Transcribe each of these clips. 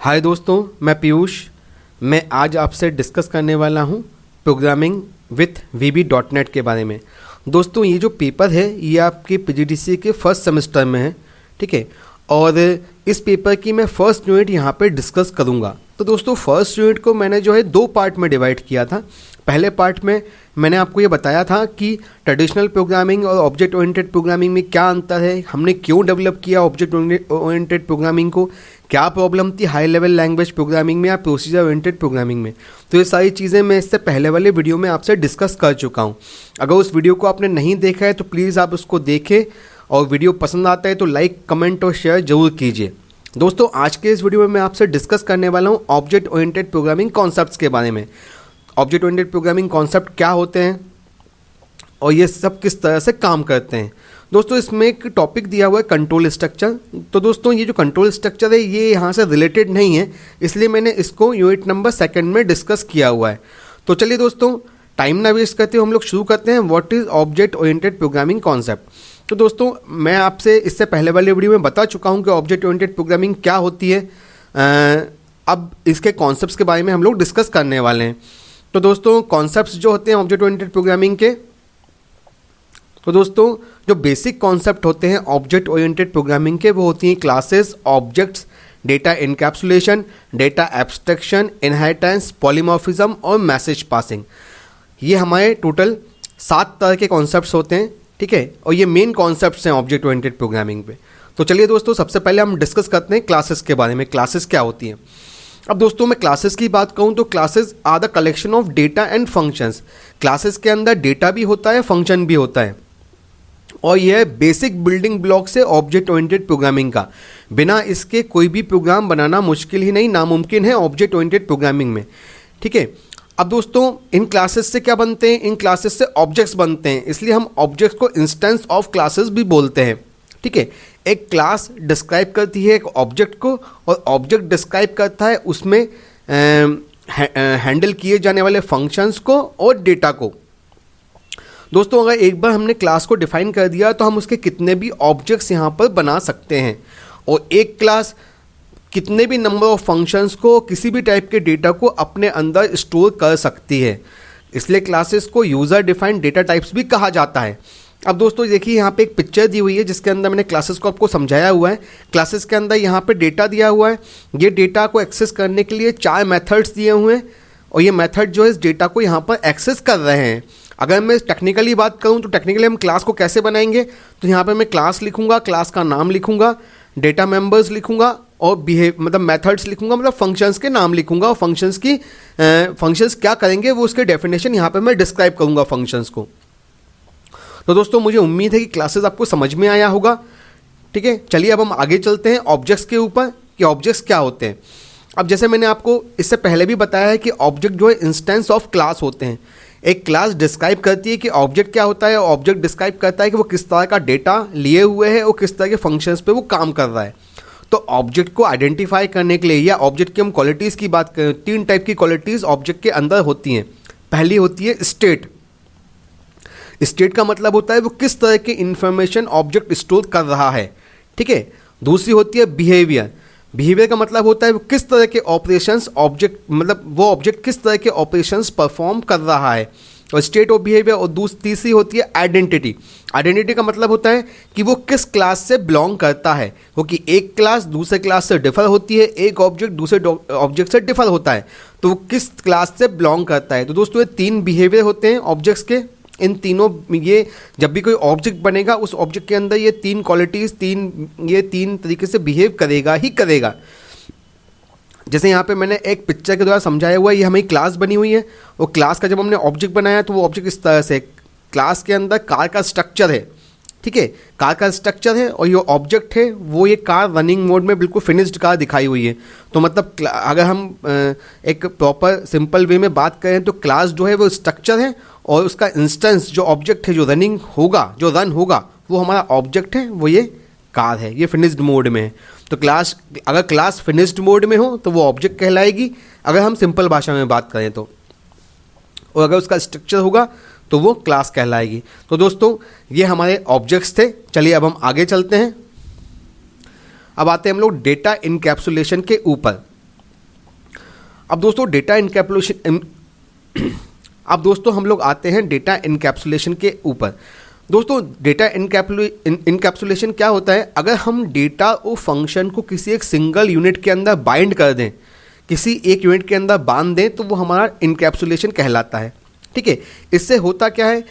हाय दोस्तों, मैं पीयूष। मैं आज आपसे डिस्कस करने वाला हूँ प्रोग्रामिंग विथ VB.NET के बारे में। दोस्तों, ये जो पेपर है ये आपके PGDCA के फर्स्ट सेमेस्टर में है, ठीक है। और इस पेपर की मैं फर्स्ट यूनिट यहाँ पे डिस्कस करूँगा। तो दोस्तों, फर्स्ट यूनिट को मैंने जो है 2 पार्ट में डिवाइड किया था। पहले पार्ट में मैंने आपको ये बताया था कि ट्रेडिशनल प्रोग्रामिंग और ऑब्जेक्ट ओरिएंटेड प्रोग्रामिंग में क्या अंतर है, हमने क्यों डेवलप किया ऑब्जेक्ट ओरिएंटेड प्रोग्रामिंग को, क्या प्रॉब्लम थी हाई लेवल लैंग्वेज प्रोग्रामिंग में या प्रोसीजर ओरिएंटेड प्रोग्रामिंग में। तो ये सारी चीज़ें मैं इससे पहले वाले वीडियो में आपसे डिस्कस कर चुका हूँ। अगर उस वीडियो को आपने नहीं देखा है तो प्लीज़ आप उसको देखें, और वीडियो पसंद आता है तो लाइक, कमेंट और शेयर जरूर कीजिए। दोस्तों, आज के इस वीडियो में मैं आपसे डिस्कस करने वाला हूँ ऑब्जेक्ट ओरिएंटेड प्रोग्रामिंग कॉन्सेप्ट्स के बारे में। ऑब्जेक्ट ओरिएंटेड प्रोग्रामिंग कॉन्सेप्ट क्या होते हैं और ये सब किस तरह से काम करते हैं। दोस्तों, इसमें एक टॉपिक दिया हुआ है कंट्रोल स्ट्रक्चर। तो दोस्तों, ये जो कंट्रोल स्ट्रक्चर है ये यहाँ से रिलेटेड नहीं है, इसलिए मैंने इसको यूनिट नंबर 2 में डिस्कस किया हुआ है। तो चलिए दोस्तों, टाइम ना वेस्ट करते हुए हम लोग शुरू करते हैं। What is object oriented programming concept. तो दोस्तों, मैं आपसे इससे पहले वाले वीडियो में बता चुका हूँ कि ऑब्जेक्ट ओरिएंटेड प्रोग्रामिंग क्या होती है। अब इसके कॉन्सेप्ट्स के बारे में हम लोग डिस्कस करने वाले हैं। तो दोस्तों, कॉन्सेप्ट्स जो होते हैं ऑब्जेक्ट ओरिएंटेड प्रोग्रामिंग के, तो दोस्तों जो बेसिक कॉन्सेप्ट होते हैं ऑब्जेक्ट ओरिएंटेड प्रोग्रामिंग के वो होती हैं classes, objects, data encapsulation, data abstraction, inheritance, polymorphism और मैसेज पासिंग। ये हमारे टोटल 7 तरह के कॉन्सेप्ट्स होते हैं, ठीक है। और ये मेन कॉन्सेप्ट्स हैं ऑब्जेक्ट ओरिएंटेड प्रोग्रामिंग पे। तो चलिए दोस्तों, सबसे पहले हम डिस्कस करते हैं क्लासेस के बारे में। क्लासेस क्या होती हैं। अब दोस्तों, मैं क्लासेस की बात कहूँ तो classes are the collection of data and functions. Classes के अंदर डेटा भी होता है, फंक्शन भी होता है, और यह बेसिक बिल्डिंग ब्लॉक से ऑब्जेक्ट ओरिएंटेड प्रोग्रामिंग का। बिना इसके कोई भी प्रोग्राम बनाना मुश्किल ही नहीं, नामुमकिन है ऑब्जेक्ट ओरिएंटेड प्रोग्रामिंग में, ठीक है। अब दोस्तों, इन क्लासेस से क्या बनते हैं, इन क्लासेस से ऑब्जेक्ट्स बनते हैं, इसलिए हम ऑब्जेक्ट्स को इंस्टेंस ऑफ क्लासेस भी बोलते हैं, ठीक है। एक क्लास डिस्क्राइब करती है एक ऑब्जेक्ट को, और ऑब्जेक्ट डिस्क्राइब करता है उसमें हैंडल किए जाने वाले फंक्शंस को और डेटा को। दोस्तों, अगर एक बार हमने क्लास को डिफाइन कर दिया तो हम उसके कितने भी ऑब्जेक्ट्स यहाँ पर बना सकते हैं, और एक क्लास कितने भी नंबर ऑफ फंक्शंस को, किसी भी टाइप के डेटा को अपने अंदर स्टोर कर सकती है। इसलिए क्लासेस को यूज़र डिफाइंड डेटा टाइप्स भी कहा जाता है। अब दोस्तों देखिए, यहाँ पे एक पिक्चर दी हुई है जिसके अंदर मैंने क्लासेस को आपको समझाया हुआ है। क्लासेस के अंदर यहाँ पे डेटा दिया हुआ है। ये डेटा को एक्सेस करने के लिए 4 मेथड्स दिए हुए हैं, और ये मेथड जो है इस डेटा को यहाँ पर एक्सेस कर रहे हैं। अगर मैं टेक्निकली बात करूँ तो टेक्निकली हम क्लास को कैसे बनाएंगे, तो यहाँ पर मैं क्लास लिखूँगा, क्लास का नाम लिखूँगा, डेटा मेंबर्स लिखूँगा, और मतलब मेथड्स लिखूँगा, मतलब फंक्शंस के नाम लिखूँगा, और फंक्शंस क्या करेंगे वो उसके डेफिनेशन यहाँ पे मैं डिस्क्राइब करूँगा फंक्शंस को। तो दोस्तों, मुझे उम्मीद है कि क्लासेस आपको समझ में आया होगा, ठीक है। चलिए अब हम आगे चलते हैं ऑब्जेक्ट्स के ऊपर कि ऑब्जेक्ट्स क्या होते हैं। अब जैसे मैंने आपको इससे पहले भी बताया है कि ऑब्जेक्ट जो है इंस्टेंस ऑफ क्लास होते हैं। एक क्लास डिस्क्राइब करती है कि ऑब्जेक्ट क्या होता है, ऑब्जेक्ट डिस्क्राइब करता है कि वो किस तरह का डेटा लिए हुए है और किस तरह के फंक्शंस पे वो काम कर रहा है। तो ऑब्जेक्ट को आइडेंटिफाई करने के लिए, या ऑब्जेक्ट की हम क्वालिटीज़ की बात करें, 3 टाइप की क्वालिटीज़ ऑब्जेक्ट के अंदर होती हैं। पहली होती है स्टेट। स्टेट का मतलब होता है वो किस तरह की इंफॉर्मेशन ऑब्जेक्ट स्टोर कर रहा है, ठीक है। दूसरी होती है बिहेवियर। बिहेवियर का मतलब होता है वो किस तरह के ऑपरेशंस ऑब्जेक्ट, मतलब वो ऑब्जेक्ट किस तरह के ऑपरेशंस परफॉर्म कर रहा है, और स्टेट ऑफ बिहेवियर। और तीसरी होती है आइडेंटिटी। आइडेंटिटी का मतलब होता है कि वो किस क्लास से बिलोंग करता है, क्योंकि एक क्लास दूसरे क्लास से डिफर होती है, एक ऑब्जेक्ट दूसरे ऑब्जेक्ट से डिफर होता है, तो वो किस क्लास से बिलोंग करता है। तो दोस्तों, ये 3 बिहेवियर होते हैं ऑब्जेक्ट्स के। इन तीनों, ये जब भी कोई ऑब्जेक्ट बनेगा उस ऑब्जेक्ट के अंदर ये 3 क्वालिटीज़, ये 3 तरीके से बिहेव करेगा ही करेगा। जैसे यहाँ पे मैंने एक पिक्चर के द्वारा समझाया हुआ है, ये हमारी क्लास बनी हुई है, और क्लास का जब हमने ऑब्जेक्ट बनाया तो वो ऑब्जेक्ट इस तरह से, क्लास के अंदर कार का स्ट्रक्चर है, ठीक है। कार का स्ट्रक्चर है, और ये ऑब्जेक्ट है वो ये कार रनिंग मोड में बिल्कुल फिनिश्ड कार दिखाई हुई है। तो मतलब अगर हम एक प्रॉपर सिंपल वे में बात करें तो क्लास जो है वो स्ट्रक्चर है, और उसका इंस्टेंस जो ऑब्जेक्ट है जो रन होगा वो हमारा ऑब्जेक्ट है, वो ये कार है, ये फिनिश्ड मोड में है। तो अगर क्लास फिनिश्ड मोड में हो तो वो ऑब्जेक्ट कहलाएगी, अगर हम सिंपल भाषा में बात करें तो, और अगर उसका स्ट्रक्चर होगा तो वो क्लास कहलाएगी। तो दोस्तों, ये हमारे ऑब्जेक्ट्स थे। चलिए अब हम आगे चलते हैं। अब आते हैं हम लोग डेटा इनकैप्सुलेशन के ऊपर। अब दोस्तों डेटा इनकैप्सुलेशन अब दोस्तों हम लोग आते हैं डेटा इनकैप्सुलेशन के ऊपर। दोस्तों डेटा इनकैप्सुलेशन क्या होता है? अगर हम डेटा और फंक्शन को किसी एक सिंगल यूनिट के अंदर बाइंड कर दें, किसी एक यूनिट के अंदर बांध दें, तो वो हमारा इनकैप्सुलेशन कहलाता है। ठीक है, इससे होता क्या है,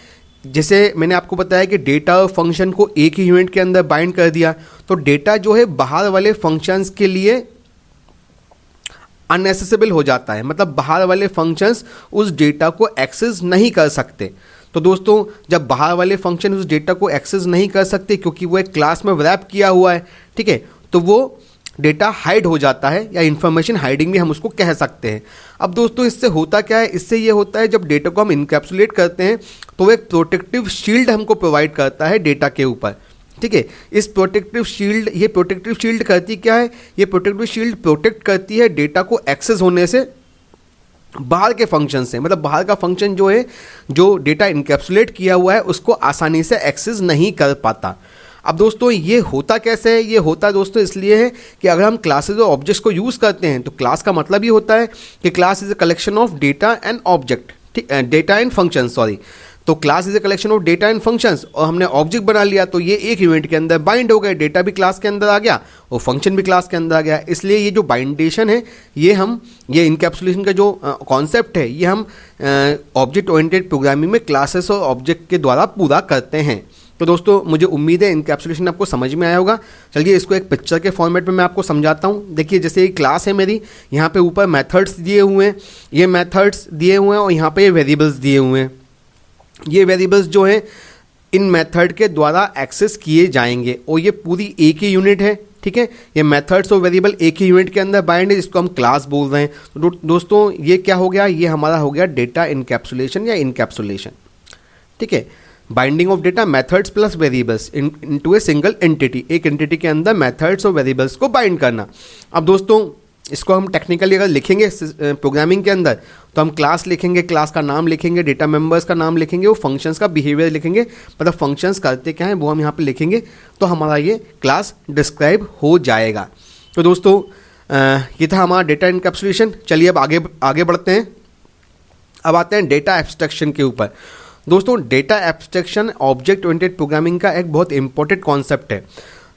जैसे मैंने आपको बताया कि डेटा और फंक्शन को एक ही यूनिट के अंदर बाइंड कर दिया, तो डेटा जो है बाहर वाले फंक्शंस के लिए अनएसेसिबल हो जाता है, मतलब बाहर वाले फंक्शंस उस डेटा को एक्सेस नहीं कर सकते। तो दोस्तों जब बाहर वाले फंक्शन उस डेटा को एक्सेस नहीं कर सकते क्योंकि वो एक क्लास में रैप किया हुआ है, ठीक है, तो वो डेटा हाइड हो जाता है, या इंफॉर्मेशन हाइडिंग भी हम उसको कह सकते हैं। अब दोस्तों इससे होता क्या है? इससे ये होता है जब डेटा को हम इनकैप्सुलेट करते हैं तो वो एक प्रोटेक्टिव शील्ड हमको प्रोवाइड करता है डेटा के ऊपर। ठीक है, इस प्रोटेक्टिव शील्ड करती क्या है? ये प्रोटेक्टिव शील्ड प्रोटेक्ट करती है डेटा को एक्सेस होने से बाहर के फंक्शन से, मतलब बाहर का फंक्शन जो है, जो डेटा इनकैप्सुलेट किया हुआ है, उसको आसानी से एक्सेस नहीं कर पाता। अब दोस्तों ये होता कैसे है? ये होता दोस्तों इसलिए है कि अगर हम क्लासेस और ऑब्जेक्ट्स को यूज़ करते हैं तो क्लास का मतलब ये होता है कि class is a collection of data and object, ठीक, डेटा एंड फंक्शन, सॉरी। तो class is a collection of data and functions, और हमने ऑब्जेक्ट बना लिया तो ये एक यूनिट के अंदर बाइंड हो गए, डेटा भी क्लास के अंदर आ गया और फंक्शन भी क्लास के अंदर आ गया। इसलिए ये जो बाइंडेशन है, ये इनकैप्सुलेशन का जो कॉन्सेप्ट है, ये हम ऑब्जेक्ट ओरिएंटेड प्रोग्रामिंग में क्लासेस और ऑब्जेक्ट के द्वारा पूरा करते हैं। तो दोस्तों मुझे उम्मीद है इनकैप्सुलेशन आपको समझ में आया होगा। चलिए इसको एक पिक्चर के फॉर्मेट में मैं आपको समझाता हूँ। देखिए जैसे ये क्लास है मेरी, यहाँ पे ऊपर मेथड्स दिए हुए हैं, ये मेथड्स दिए हुए हैं और यहाँ पे ये वेरिएबल्स दिए हुए हैं। ये वेरिएबल्स जो हैं इन मेथड के द्वारा एक्सेस किए जाएंगे और ये पूरी एक ही यूनिट है। ठीक है, ये मेथड्स और वेरिएबल एक ही यूनिट के अंदर बाइंड है, जिसको हम क्लास बोल रहे हैं। तो दोस्तों ये क्या हो गया? ये हमारा हो गया डेटा इनकैप्सुलेशन या इनकैप्सुलेशन। ठीक है, binding of data methods plus variables into a single entity, एक एंटिटी के अंदर मेथड्स और वेरिएबल्स को बाइंड करना। अब दोस्तों इसको हम टेक्निकली अगर लिखेंगे प्रोग्रामिंग के अंदर तो हम क्लास लिखेंगे, क्लास का नाम लिखेंगे, डेटा मेंबर्स का नाम लिखेंगे, वो फंक्शंस का बिहेवियर लिखेंगे, मतलब फंक्शंस करते क्या हैं वो हम यहाँ पे लिखेंगे, तो हमारा ये क्लास डिस्क्राइब हो जाएगा। तो दोस्तों ये था हमारा डेटा इनकैप्सुलेशन। चलिए अब आगे बढ़ते हैं। अब आते हैं डेटा एब्स्ट्रैक्शन के ऊपर। दोस्तों data abstraction object oriented programming का एक बहुत इंपॉर्टेंट कॉन्सेप्ट है।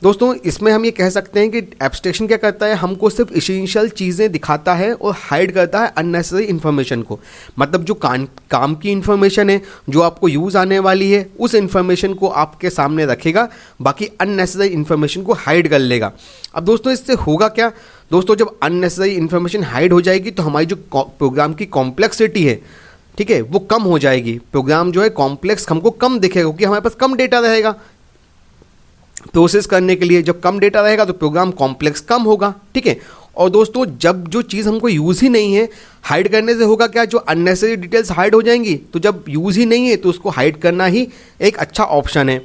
दोस्तों इसमें हम ये कह सकते हैं कि एब्स्ट्रैक्शन क्या करता है? हमको सिर्फ एसेंशियल चीज़ें दिखाता है और हाइड करता है अननेसेसरी इन्फॉर्मेशन को। मतलब जो काम की इन्फॉर्मेशन है, जो आपको यूज़ आने वाली है, उस इन्फॉर्मेशन को आपके सामने रखेगा, बाकी अननेसेसरी इन्फॉर्मेशन को हाइड कर लेगा। अब दोस्तों इससे होगा क्या? दोस्तों जब अननेसेसरी इन्फॉर्मेशन हाइड हो जाएगी तो हमारी जो प्रोग्राम की कॉम्प्लेक्सिटी है, ठीक है, वो कम हो जाएगी। प्रोग्राम जो है कॉम्प्लेक्स हमको कम दिखेगा क्योंकि हमारे पास कम डेटा रहेगा प्रोसेस करने के लिए। जब कम डेटा रहेगा तो प्रोग्राम कॉम्प्लेक्स कम होगा। ठीक है, और दोस्तों जब जो चीज़ हमको यूज़ ही नहीं है, हाइड करने से होगा क्या? जो अननेसेसरी डिटेल्स हाइड हो जाएंगी। तो जब यूज़ ही नहीं है तो उसको हाइड करना ही एक अच्छा ऑप्शन है।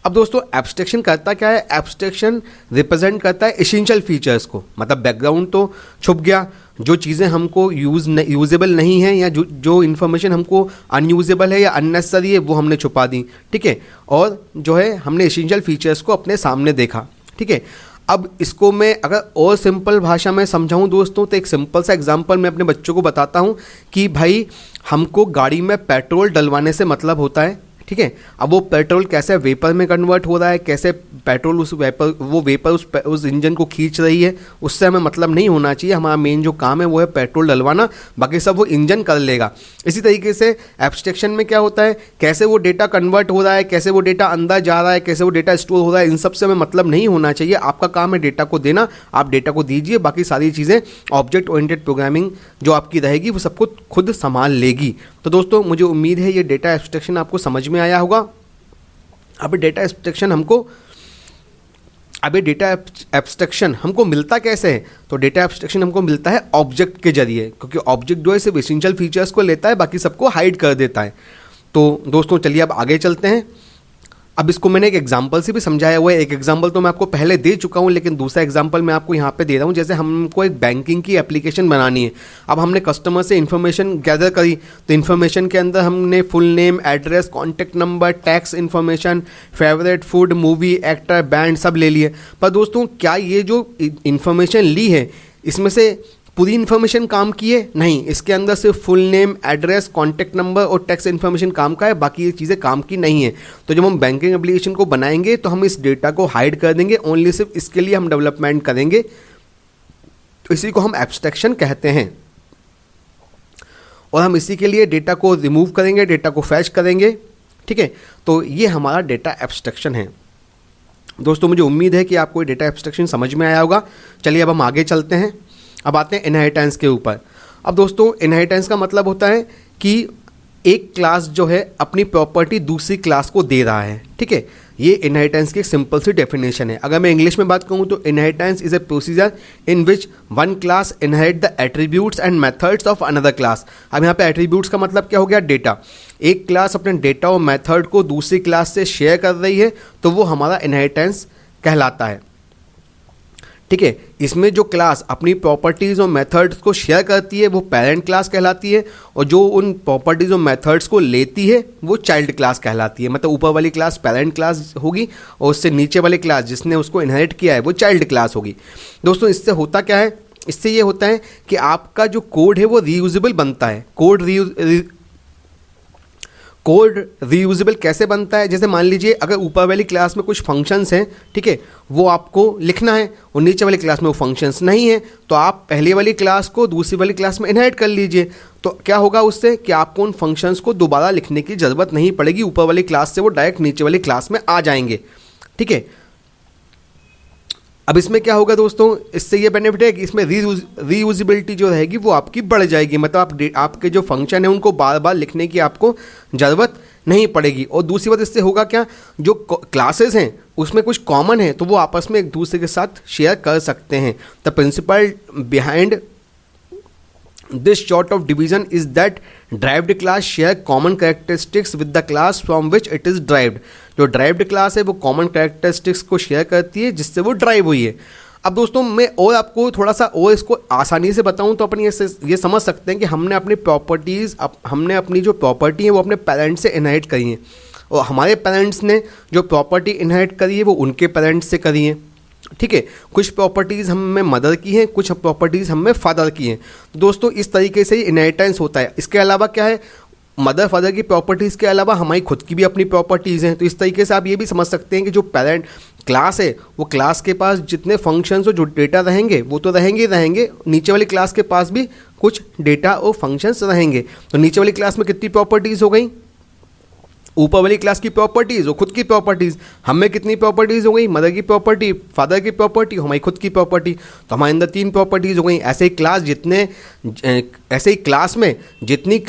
अब दोस्तों एब्स्ट्रैक्शन करता क्या है? एब्स्ट्रैक्शन रिप्रेजेंट करता है एसेंशियल फीचर्स को, मतलब बैकग्राउंड तो छुप गया, जो चीज़ें हमको यूजेबल नहीं है या जो इन्फॉर्मेशन हमको अनयूजेबल है या अननेसेसरी है वो हमने छुपा दी। ठीक है, और जो है हमने एसेंशियल फीचर्स को अपने सामने देखा। ठीक है, अब इसको मैं अगर और सिंपल भाषा में समझाऊं दोस्तों तो एक सिंपल सा एग्जांपल मैं अपने बच्चों को बताता हूं कि भाई हमको गाड़ी में पेट्रोल डलवाने से मतलब होता है। ठीक है, अब वो पेट्रोल कैसे वेपर में कन्वर्ट हो रहा है, कैसे पेट्रोल उस वेपर उस इंजन को खींच रही है, उससे हमें मतलब नहीं होना चाहिए। हमारा मेन जो काम है वो है पेट्रोल डलवाना, बाकी सब वो इंजन कर लेगा। इसी तरीके से एब्स्ट्रैक्शन में क्या होता है? कैसे वो डेटा कन्वर्ट हो रहा है, कैसे वो डेटा अंदर जा रहा है, कैसे वो डेटा स्टोर हो रहा है, इन सब से हमें मतलब नहीं होना चाहिए। आपका काम है डेटा को देना, आप डेटा को दीजिए, बाकी सारी चीज़ें ऑब्जेक्ट ओरिएंटेड प्रोग्रामिंग जो आपकी रहेगी वो सबको खुद संभाल लेगी। तो दोस्तों मुझे उम्मीद है ये डेटा एब्स्ट्रैक्शन आपको समझ में आया होगा। अब डेटा एब्स्ट्रैक्शन हमको मिलता कैसे है? तो डेटा एब्स्ट्रैक्शन हमको मिलता है ऑब्जेक्ट के जरिए, क्योंकि ऑब्जेक्ट जो है सिर्फ एसेंशियल फीचर्स को लेता है, बाकी सबको हाइड कर देता है। तो दोस्तों चलिए अब आगे चलते हैं। अब इसको मैंने एक एग्जांपल से भी समझाया हुआ है। एक एग्जांपल तो मैं आपको पहले दे चुका हूं, लेकिन दूसरा एग्जांपल मैं आपको यहाँ पे दे रहा हूँ। जैसे हमको एक बैंकिंग की एप्लीकेशन बनानी है। अब हमने कस्टमर से इन्फॉर्मेशन गैदर करी, तो इन्फॉर्मेशन के अंदर हमने full name, address, contact number, tax information, favourite food, movie, actor, band सब ले लिए। पर दोस्तों क्या ये जो इन्फॉर्मेशन ली है इसमें से पूरी इन्फॉर्मेशन काम की है? नहीं, इसके अंदर सिर्फ full name, address, contact number और टैक्स इन्फॉर्मेशन काम का है, बाकी ये चीज़ें काम की नहीं है। तो जब हम बैंकिंग एप्लीकेशन को बनाएंगे तो हम इस डेटा को हाइड कर देंगे, ओनली सिर्फ इसके लिए हम डेवलपमेंट करेंगे। तो इसी को हम एब्स्ट्रैक्शन कहते हैं और हम इसी के लिए डेटा को रिमूव करेंगे, डेटा को फैच करेंगे। ठीक है, तो ये हमारा डेटा एब्स्ट्रैक्शन है। दोस्तों मुझे उम्मीद है कि आपको डेटा एब्स्ट्रैक्शन समझ में आया होगा। चलिए अब हम आगे चलते हैं। अब आते हैं इनहेरिटेंस के ऊपर। अब दोस्तों इनहेरिटेंस का मतलब होता है कि एक क्लास जो है अपनी प्रॉपर्टी दूसरी क्लास को दे रहा है। ठीक है, ये इनहेरिटेंस की एक सिंपल सी डेफिनेशन है। अगर मैं इंग्लिश में बात कहूँ तो inheritance is a procedure in which one class inherit the attributes and methods of another class. अब यहाँ पे एट्रीब्यूट्स का मतलब क्या हो गया? डेटा। एक क्लास अपने डेटा और मेथड को दूसरी क्लास से शेयर कर रही है तो वो हमारा इनहेरिटेंस कहलाता है। ठीक है, इसमें जो क्लास अपनी प्रॉपर्टीज़ और मेथड्स को शेयर करती है वो पेरेंट क्लास कहलाती है और जो उन प्रॉपर्टीज़ और मेथड्स को लेती है वो चाइल्ड क्लास कहलाती है। मतलब ऊपर वाली क्लास पेरेंट क्लास होगी और उससे नीचे वाली क्लास जिसने उसको इनहेरिट किया है वो चाइल्ड क्लास होगी। दोस्तों इससे होता क्या है? इससे ये होता है कि आपका जो कोड है वो रीयूजेबल बनता है। कोड रीयूजेबल कैसे बनता है? जैसे मान लीजिए अगर ऊपर वाली क्लास में कुछ फंक्शंस हैं, ठीक है, वो आपको लिखना है और नीचे वाली क्लास में वो फंक्शंस नहीं है, तो आप पहले वाली क्लास को दूसरी वाली क्लास में इनहेरिट कर लीजिए। तो क्या होगा उससे कि आपको उन फंक्शंस को दोबारा लिखने की ज़रूरत नहीं पड़ेगी, ऊपर वाली क्लास से वो डायरेक्ट नीचे वाली क्लास में आ जाएंगे। ठीक है, अब इसमें क्या होगा दोस्तों? इससे ये बेनिफिट है कि इसमें रीयूजेबिलिटी जो रहेगी वो आपकी बढ़ जाएगी। मतलब आपके जो फंक्शन है उनको बार बार लिखने की आपको ज़रूरत नहीं पड़ेगी। और दूसरी बात इससे होगा क्या? जो क्लासेस हैं उसमें कुछ कॉमन है तो वो आपस में एक दूसरे के साथ शेयर कर सकते हैं। The principle behind this sort of division is that derived class share common characteristics with the class from which it is derived। जो derived class है वो common characteristics को शेयर करती है जिससे वो ड्राइव हुई है। अब दोस्तों मैं और आपको थोड़ा सा और इसको आसानी से बताऊं तो अपन ये समझ सकते हैं कि हमने अपनी जो प्रॉपर्टी है वो अपने पेरेंट्स से इनहेरिट करी है और हमारे पेरेंट्स ने जो प्रॉपर्टी इनहेरिट करी है वो उनके पेरेंट्स से करी है। ठीक है, कुछ प्रॉपर्टीज़ हम में मदर की हैं, कुछ प्रॉपर्टीज़ हम में फादर की हैं। दोस्तों इस तरीके से इनहेरिटेंस होता है। इसके अलावा क्या है? मदर फादर की प्रॉपर्टीज़ के अलावा हमारी खुद की भी अपनी प्रॉपर्टीज़ हैं। तो इस तरीके से आप ये भी समझ सकते हैं कि जो पेरेंट क्लास है वो क्लास के पास जितने फंक्शंस और जो डेटा रहेंगे वो तो रहेंगे ही रहेंगे, नीचे वाली क्लास के पास भी कुछ डेटा और फंक्शंस रहेंगे। तो नीचे वाली क्लास में कितनी प्रॉपर्टीज़ हो गई? ऊपर वाली क्लास की प्रॉपर्टीज़ और खुद की प्रॉपर्टीज़। हमें कितनी प्रॉपर्टीज़ हो गई? मदर की प्रॉपर्टी, फादर की प्रॉपर्टी, हमारी खुद की प्रॉपर्टी। तो हमारे अंदर 3 प्रॉपर्टीज़ हो गई। ऐसे ही क्लास में जितनी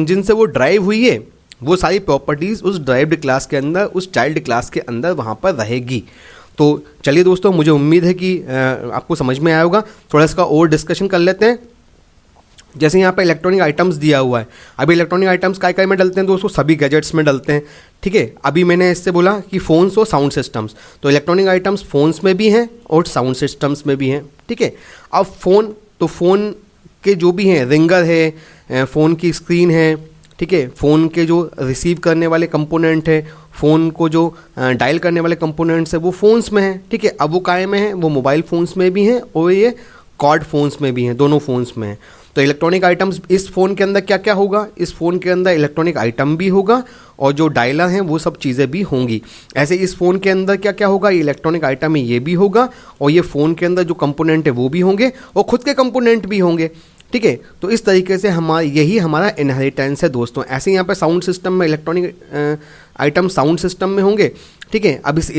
जिनसे वो ड्राइव हुई है वो सारी प्रॉपर्टीज़ उस ड्राइव्ड क्लास के अंदर, उस चाइल्ड क्लास के अंदर वहाँ पर रहेगी। तो चलिए दोस्तों, मुझे उम्मीद है कि आपको समझ में आया होगा। थोड़ा इसका और डिस्कशन कर लेते हैं। जैसे यहाँ पे इलेक्ट्रॉनिक आइटम्स दिया हुआ है। अभी इलेक्ट्रॉनिक आइटम्स काय में डलते हैं दोस्तों? सभी गैजेट्स में डलते हैं। ठीक है, अभी मैंने इससे बोला कि फ़ोन्स और साउंड सिस्टम्स, तो इलेक्ट्रॉनिक आइटम्स फ़ोन्स में भी हैं और साउंड सिस्टम्स में भी हैं। ठीक है, अब फ़ोन के जो भी हैं, रिंगर है, फ़ोन की स्क्रीन है, ठीक है, फ़ोन के जो रिसीव करने वाले कंपोनेंट है, फ़ोन को जो डायल करने वाले कंपोनेंट्स है वो फ़ोन्स में है। ठीक है, अब वो काय में है? वो मोबाइल फ़ोन्स में भी हैं और ये कॉर्ड फ़ोन्स में भी हैं, दोनों फ़ोन्स में हैं। तो इलेक्ट्रॉनिक आइटम्स, इस फ़ोन के अंदर क्या क्या होगा? इस फ़ोन के अंदर इलेक्ट्रॉनिक आइटम भी होगा और जो डायलर हैं वो सब चीज़ें भी होंगी। ऐसे इस फ़ोन के अंदर क्या क्या होगा? इलेक्ट्रॉनिक आइटम में ये भी होगा और ये फ़ोन के अंदर जो कंपोनेंट है वो भी होंगे और ख़ुद के कंपोनेंट भी होंगे। ठीक है, तो इस तरीके से यही हमारा इनहेरिटेंस है दोस्तों। ऐसे यहाँ पर साउंड सिस्टम में इलेक्ट्रॉनिक आइटम साउंड सिस्टम में होंगे। ठीक है, अब इस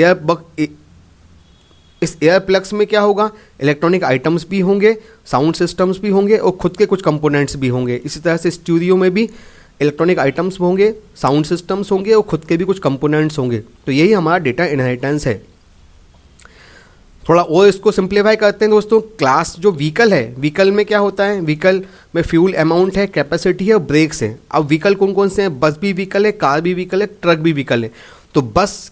एयर प्लग्स में क्या होगा? इलेक्ट्रॉनिक आइटम्स भी होंगे, साउंड सिस्टम्स भी होंगे और खुद के कुछ कंपोनेंट्स भी होंगे। इसी तरह से स्टूडियो में भी इलेक्ट्रॉनिक आइटम्स होंगे, साउंड सिस्टम्स होंगे और खुद के भी कुछ कंपोनेंट्स होंगे। तो यही हमारा डेटा इनहेरिटेंस है। थोड़ा और इसको सिंप्लीफाई करते हैं दोस्तों। क्लास जो व्हीकल है, व्हीकल में क्या होता है? व्हीकल में फ्यूल अमाउंट है, कैपेसिटी है और ब्रेक्स है। अब व्हीकल कौन कौन से हैं? बस भी व्हीकल है, कार भी व्हीकल है, ट्रक भी व्हीकल है। तो बस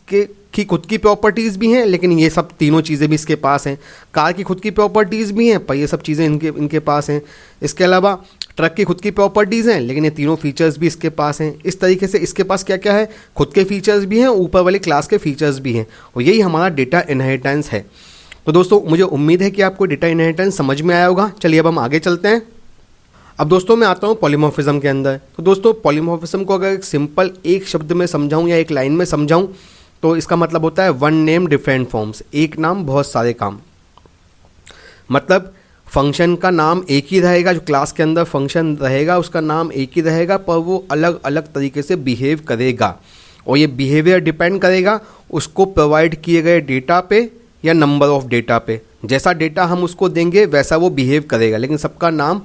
की खुद की प्रॉपर्टीज़ भी हैं लेकिन ये सब तीनों चीज़ें भी इसके पास हैं। कार की खुद की प्रॉपर्टीज़ भी हैं पर ये सब चीज़ें इनके पास हैं। इसके अलावा ट्रक की खुद की प्रॉपर्टीज़ हैं लेकिन ये तीनों फीचर्स भी इसके पास हैं। इस तरीके से इसके पास क्या क्या है? खुद के फीचर्स भी हैं, ऊपर वाले क्लास के फीचर्स भी हैं और यही हमारा डेटा इनहेरिटेंस है। तो दोस्तों मुझे उम्मीद है कि आपको डेटा इनहेरिटेंस समझ में आया होगा। चलिए अब हम आगे चलते हैं। अब दोस्तों मैं आता हूँ पॉलीमॉर्फिज्म के अंदर। तो दोस्तों पॉलीमॉर्फिज्म को अगर एक सिंपल एक शब्द में समझाऊँ या एक लाइन में समझाऊँ तो इसका मतलब होता है वन नेम डिफरेंट फॉर्म्स, एक नाम बहुत सारे काम। मतलब फंक्शन का नाम एक ही रहेगा, जो क्लास के अंदर फंक्शन रहेगा उसका नाम एक ही रहेगा, पर वो अलग अलग तरीके से बिहेव करेगा और ये बिहेवियर डिपेंड करेगा उसको प्रोवाइड किए गए डेटा पे या नंबर ऑफ डेटा पे। जैसा डेटा हम उसको देंगे वैसा वो बिहेव करेगा, लेकिन सबका नाम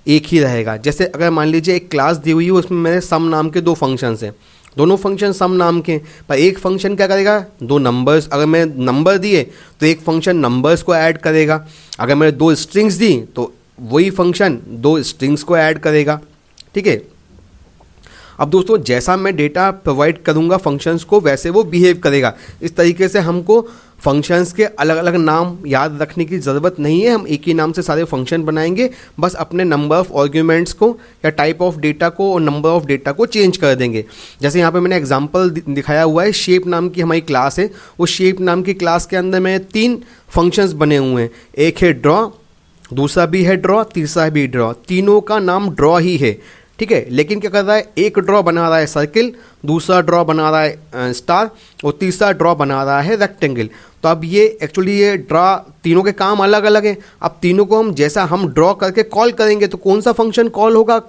एक ही रहेगा। जैसे अगर मान लीजिए एक क्लास दी हुई है, उसमें मेरे सम नाम के दो फंक्शंस हैं, दोनों फंक्शन सम नाम के, पर एक फंक्शन क्या करेगा, दो नंबर्स, अगर मैं नंबर दिए तो एक फंक्शन नंबर्स को ऐड करेगा, अगर मैंने दो स्ट्रिंग्स दी तो वही फंक्शन दो स्ट्रिंग्स को ऐड करेगा। ठीक है। अब दोस्तों जैसा मैं डेटा प्रोवाइड करूँगा फंक्शंस को वैसे वो बिहेव करेगा। इस तरीके से हमको फंक्शंस के अलग अलग नाम याद रखने की ज़रूरत नहीं है, हम एक ही नाम से सारे फंक्शन बनाएंगे, बस अपने नंबर ऑफ़ आर्ग्यूमेंट्स को या टाइप ऑफ डेटा को और नंबर ऑफ़ डेटा को चेंज कर देंगे। जैसे यहाँ पे मैंने एग्जांपल दिखाया हुआ है, शेप नाम की हमारी क्लास है, उस शेप नाम की क्लास के अंदर में 3 फंक्शंस बने हुए हैं, एक है ड्रॉ, दूसरा भी है ड्रॉ, तीसरा भी ड्रॉ, तीनों का नाम ड्रॉ ही है। ठीक है। लेकिन क्या कर रहा है, एक ड्रॉ बना रहा है सर्किल, दूसरा ड्रॉ बना रहा है स्टार और तीसरा ड्रॉ बना रहा है रेक्टेंगल। तो अब ये एक्चुअली ये ड्रॉ तीनों के काम अलग अलग हैं। अब तीनों को हम जैसा हम ड्रॉ करके कॉल करेंगे तो कौन सा फंक्शन कॉल होगा,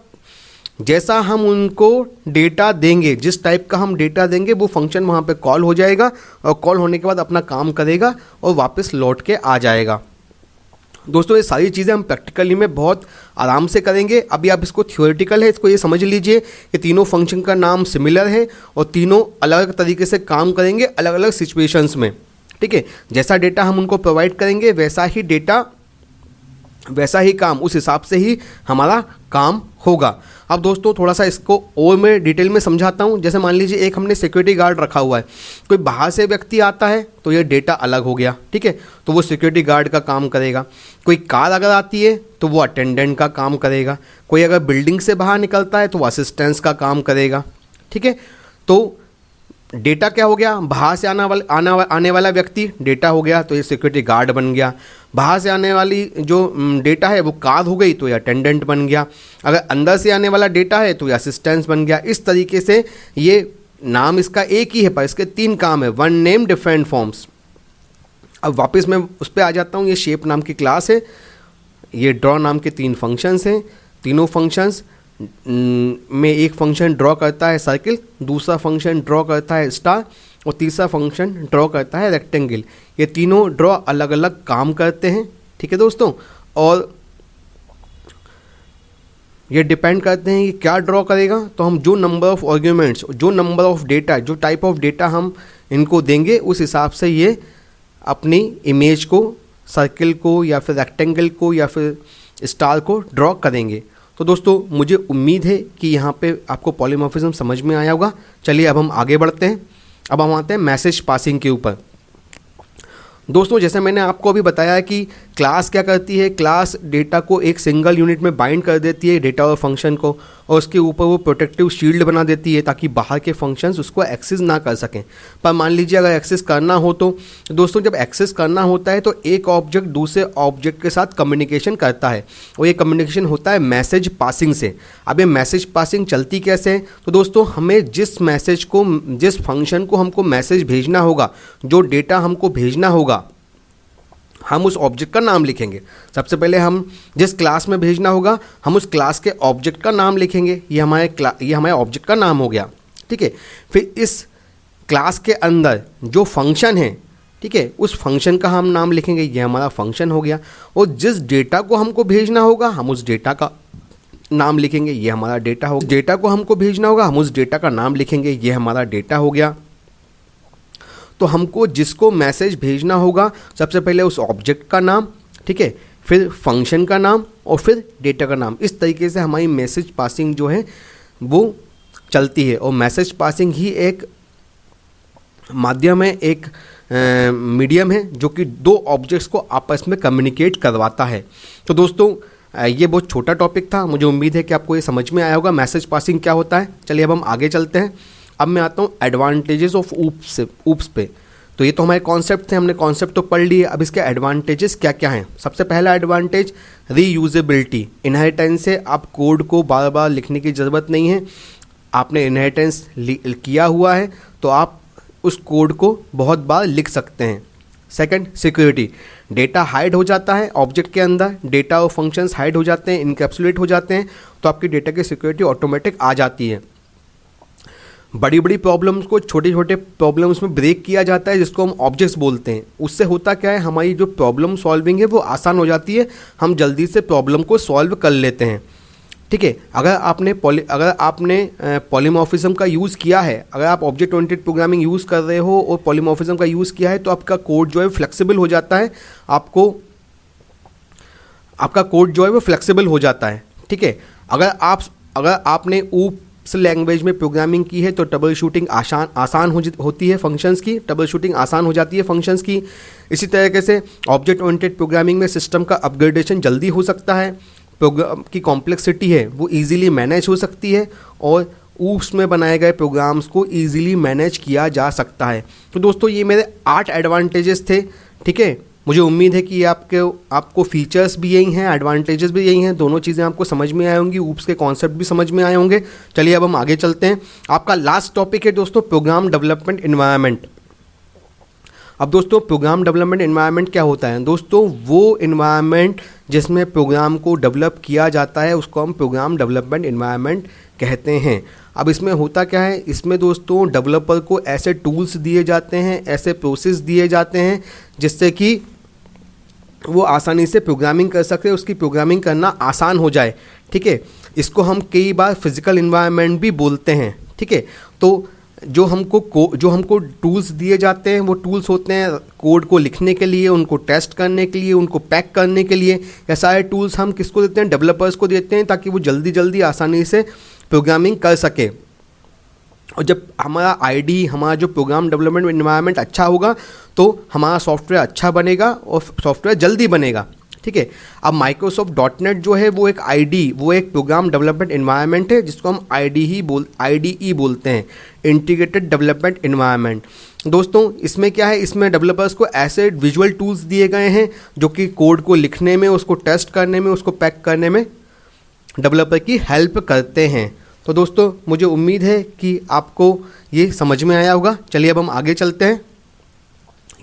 जैसा हम उनको डेटा देंगे, जिस टाइप का हम डेटा देंगे वो फंक्शन वहाँ पे कॉल हो जाएगा और कॉल होने के बाद अपना काम करेगा और वापस लौट के आ जाएगा। दोस्तों ये सारी चीज़ें हम प्रैक्टिकली में बहुत आराम से करेंगे। अभी आप इसको थ्योरेटिकल है, इसको ये समझ लीजिए कि तीनों फंक्शन का नाम सिमिलर है और तीनों अलग अलग तरीके से काम करेंगे अलग अलग सिचुएशंस में। ठीक है। जैसा डेटा हम उनको प्रोवाइड करेंगे वैसा ही डेटा वैसा ही काम, उस हिसाब से ही हमारा काम होगा। अब दोस्तों थोड़ा सा इसको और मैं डिटेल में समझाता हूँ। जैसे मान लीजिए एक हमने सिक्योरिटी गार्ड रखा हुआ है, कोई बाहर से व्यक्ति आता है तो ये डेटा अलग हो गया। ठीक है। तो वो सिक्योरिटी गार्ड का काम करेगा। कोई कार अगर आती है तो वो अटेंडेंट का काम करेगा। कोई अगर बिल्डिंग से बाहर निकलता है तो वो असिस्टेंस का काम करेगा। ठीक है। तो डेटा क्या हो गया, बाहर से आने वाला व्यक्ति डेटा हो गया तो ये सिक्योरिटी गार्ड बन गया। बाहर से आने वाली जो डेटा है वो कार हो गई तो ये अटेंडेंट बन गया। अगर अंदर से आने वाला डेटा है तो ये असिस्टेंस बन गया। इस तरीके से ये नाम इसका एक ही है पर इसके 3 काम है, वन नेम डिफरेंट फॉर्म्स। अब वापस मैं उस पर आ जाता हूँ। ये शेप नाम की क्लास है, ये ड्रॉ नाम के 3 फंक्शंस हैं। तीनों फंक्शंस में एक फंक्शन ड्रॉ करता है सर्किल, दूसरा फंक्शन ड्रॉ करता है स्टार और तीसरा फंक्शन ड्रॉ करता है रेक्टेंगल। ये तीनों ड्रॉ अलग अलग काम करते हैं। ठीक है दोस्तों। और ये डिपेंड करते हैं कि क्या ड्रॉ करेगा, तो हम जो नंबर ऑफ़ आर्ग्यूमेंट्स, जो नंबर ऑफ़ डेटा, जो टाइप ऑफ डेटा हम इनको देंगे उस हिसाब से ये अपनी इमेज को, सर्किल को या फिर रेक्टेंगल को या फिर स्टार को ड्रॉ करेंगे। तो दोस्तों मुझे उम्मीद है कि यहाँ पे आपको पॉलीमॉर्फिज्म समझ में आया होगा। चलिए अब हम आगे बढ़ते हैं। अब हम आते हैं मैसेज पासिंग के ऊपर। दोस्तों जैसे मैंने आपको अभी बताया कि क्लास क्या करती है, क्लास डेटा को एक सिंगल यूनिट में बाइंड कर देती है, डेटा और फंक्शन को, और उसके ऊपर वो प्रोटेक्टिव शील्ड बना देती है ताकि बाहर के फंक्शंस उसको एक्सेस ना कर सकें। पर मान लीजिए अगर एक्सेस करना हो तो दोस्तों जब एक्सेस करना होता है तो एक ऑब्जेक्ट दूसरे ऑब्जेक्ट के साथ कम्युनिकेशन करता है और ये कम्युनिकेशन होता है मैसेज पासिंग से। अब ये मैसेज पासिंग चलती कैसे है, तो दोस्तों हमें जिस मैसेज को, जिस फंक्शन को हमको मैसेज भेजना होगा, जो डेटा हमको भेजना होगा, हम उस ऑब्जेक्ट का नाम लिखेंगे। सबसे पहले हम जिस क्लास में भेजना होगा हम उस क्लास के ऑब्जेक्ट का नाम लिखेंगे। ये हमारे ऑब्जेक्ट का नाम हो गया। ठीक है। फिर इस क्लास के अंदर जो फंक्शन है, ठीक है, उस फंक्शन का हम नाम लिखेंगे, ये हमारा फंक्शन हो गया। और जिस डेटा को हमको भेजना होगा हम उस डेटा का नाम लिखेंगे, ये हमारा डेटा हो। डेटा को हमको भेजना होगा हम उस डेटा का नाम लिखेंगे, ये हमारा डेटा हो गया। तो हमको जिसको मैसेज भेजना होगा सबसे पहले उस ऑब्जेक्ट का नाम, ठीक है, फिर फंक्शन का नाम और फिर डेटा का नाम। इस तरीके से हमारी मैसेज पासिंग जो है वो चलती है। और मैसेज पासिंग ही एक माध्यम है, एक मीडियम है जो कि दो ऑब्जेक्ट्स को आपस में कम्युनिकेट करवाता है। तो दोस्तों ये बहुत छोटा टॉपिक था, मुझे उम्मीद है कि आपको ये समझ में आया होगा मैसेज पासिंग क्या होता है। चलिए अब हम आगे चलते हैं। अब मैं आता हूँ एडवांटेजेस ऑफ ऊप्स पे। तो ये तो हमारे कॉन्सेप्ट थे, हमने कॉन्सेप्ट तो पढ़ लिए। अब इसके एडवांटेजेस क्या क्या हैं। सबसे पहला एडवांटेज रीयूजेबिलिटी। इनहेरिटेंस से आप कोड को बार बार लिखने की ज़रूरत नहीं है। आपने इनहेरिटेंस किया हुआ है तो आप उस कोड को बहुत बार लिख सकते हैं। Second, security. डेटा हाइड हो जाता है ऑब्जेक्ट के अंदर, डेटा और फंक्शंस हाइड हो जाते हैं, इनकैप्सुलेट हो जाते हैं, तो आपकी डेटा की सिक्योरिटी ऑटोमेटिक आ जाती है। बड़ी बड़ी प्रॉब्लम्स को छोटे छोटे प्रॉब्लम्स में ब्रेक किया जाता है, जिसको हम ऑब्जेक्ट्स बोलते हैं। उससे होता क्या है, हमारी जो प्रॉब्लम सॉल्विंग है वो आसान हो जाती है, हम जल्दी से प्रॉब्लम को सॉल्व कर लेते हैं। ठीक है, अगर आपने पॉलीमॉर्फिज्म का यूज़ किया है, अगर आप ऑब्जेक्ट ओरिएंटेड प्रोग्रामिंग यूज़ कर रहे हो और पॉलीमॉर्फिज्म का यूज़ किया है, तो आपका कोड जो है फ्लेक्सिबल हो जाता है, आपका कोड जो है वो फ्लेक्सिबल हो जाता है। ठीक है, अगर आपने ऊप्स लैंग्वेज में प्रोग्रामिंग की है तो ट्रबल शूटिंग आसान होती है, फंक्शंस की ट्रबल शूटिंग आसान हो जाती है फंक्शंस की। इसी तरीके से ऑब्जेक्ट ओरिएंटेड प्रोग्रामिंग में सिस्टम का अपग्रेडेशन जल्दी हो सकता है, प्रोग्राम की कॉम्प्लेक्सिटी है वो इजीली मैनेज हो सकती है और ऊप्स में बनाए गए प्रोग्राम्स को इजीली मैनेज किया जा सकता है। तो दोस्तों ये मेरे 8 एडवांटेजेस थे। ठीक है, मुझे उम्मीद है कि आपको फीचर्स भी यही हैं, एडवांटेजेस भी यही हैं, दोनों चीज़ें आपको समझ में आए होंगी, ऊप्स के कॉन्सेप्ट भी समझ में आए होंगे। चलिए अब हम आगे चलते हैं। आपका लास्ट टॉपिक है दोस्तों प्रोग्राम डेवलपमेंट एनवायरनमेंट। अब दोस्तों प्रोग्राम डेवलपमेंट एनवायरनमेंट क्या होता है दोस्तों, वो एनवायरनमेंट जिसमें प्रोग्राम को डेवलप किया जाता है उसको हम प्रोग्राम डेवलपमेंट एनवायरनमेंट कहते हैं। अब इसमें होता क्या है, इसमें दोस्तों डेवलपर को ऐसे टूल्स दिए जाते हैं, ऐसे प्रोसेस दिए जाते हैं जिससे कि वो आसानी से प्रोग्रामिंग कर सकते हैं, उसकी प्रोग्रामिंग करना आसान हो जाए। ठीक है, इसको हम कई बार फिजिकल एनवायरनमेंट भी बोलते हैं। ठीक है, तो जो हमको टूल्स दिए जाते हैं वो टूल्स होते हैं कोड को लिखने के लिए, उनको टेस्ट करने के लिए, उनको पैक करने के लिए। ये सारे टूल्स हम किसको देते हैं, डेवलपर्स को देते हैं, ताकि वो जल्दी जल्दी आसानी से प्रोग्रामिंग कर सके। और जब हमारा जो प्रोग्राम डेवलपमेंट एनवायरनमेंट अच्छा होगा तो हमारा सॉफ्टवेयर अच्छा बनेगा और सॉफ्टवेयर जल्दी बनेगा। ठीक है, अब माइक्रोसॉफ्ट .NET जो है वो एक प्रोग्राम डेवलपमेंट एनवायरनमेंट है, जिसको हम IDE बोलते हैं, इंटीग्रेटेड डेवलपमेंट एनवायरनमेंट। दोस्तों इसमें क्या है, इसमें डेवलपर्स को ऐसे विजुअल टूल्स दिए गए हैं जो कि कोड को लिखने में, उसको टेस्ट करने में, उसको पैक करने में डेवलपर की हेल्प करते हैं। तो दोस्तों मुझे उम्मीद है कि आपको ये समझ में आया होगा। चलिए अब हम आगे चलते हैं।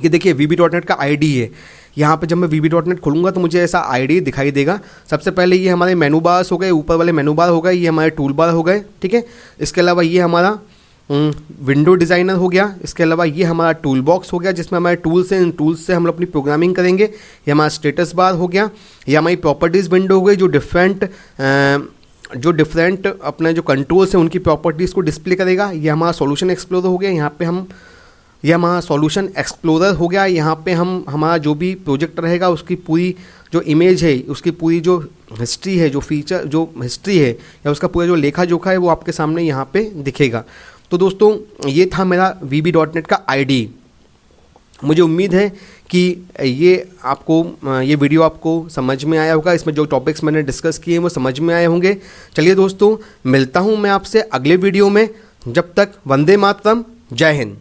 ये देखिए VB.NET का IDE है। यहाँ पे जब मैं VB.NET खोलूँगा तो मुझे ऐसा IDE दिखाई देगा। सबसे पहले ये हमारे मेनू बार्स हो गए, ऊपर वाले मेनू बार हो गए, ये हमारे टूल बार हो गए। ठीक है, इसके अलावा ये हमारा विंडो डिज़ाइनर हो गया। इसके अलावा ये हमारा टूल बॉक्स हो गया जिसमें हमारे टूल्स हैं, इन टूल्स से हम अपनी प्रोग्रामिंग करेंगे। ये हमारा स्टेटस बार हो गया। ये हमारी प्रॉपर्टीज़ विंडो हो गई जो डिफरेंट अपने जो कंट्रोल्स हैं उनकी प्रॉपर्टीज़ को डिस्प्ले करेगा। ये हमारा सॉल्यूशन एक्सप्लोरर हो गया। यह हमारा सॉल्यूशन एक्सप्लोरर हो गया। यहाँ पे हमारा जो भी प्रोजेक्ट रहेगा उसकी पूरी जो इमेज है, उसकी पूरी जो हिस्ट्री है, जो हिस्ट्री है या उसका पूरा जो लेखा जोखा है वो आपके सामने यहाँ पे दिखेगा। तो दोस्तों ये था मेरा VB.NET का IDE। मुझे उम्मीद है कि ये वीडियो आपको समझ में आया होगा। इसमें जो टॉपिक्स मैंने डिस्कस किए हैं वो समझ में आए होंगे। चलिए दोस्तों मिलता हूँ मैं आपसे अगले वीडियो में। जब तक वंदे मातरम, जय हिंद।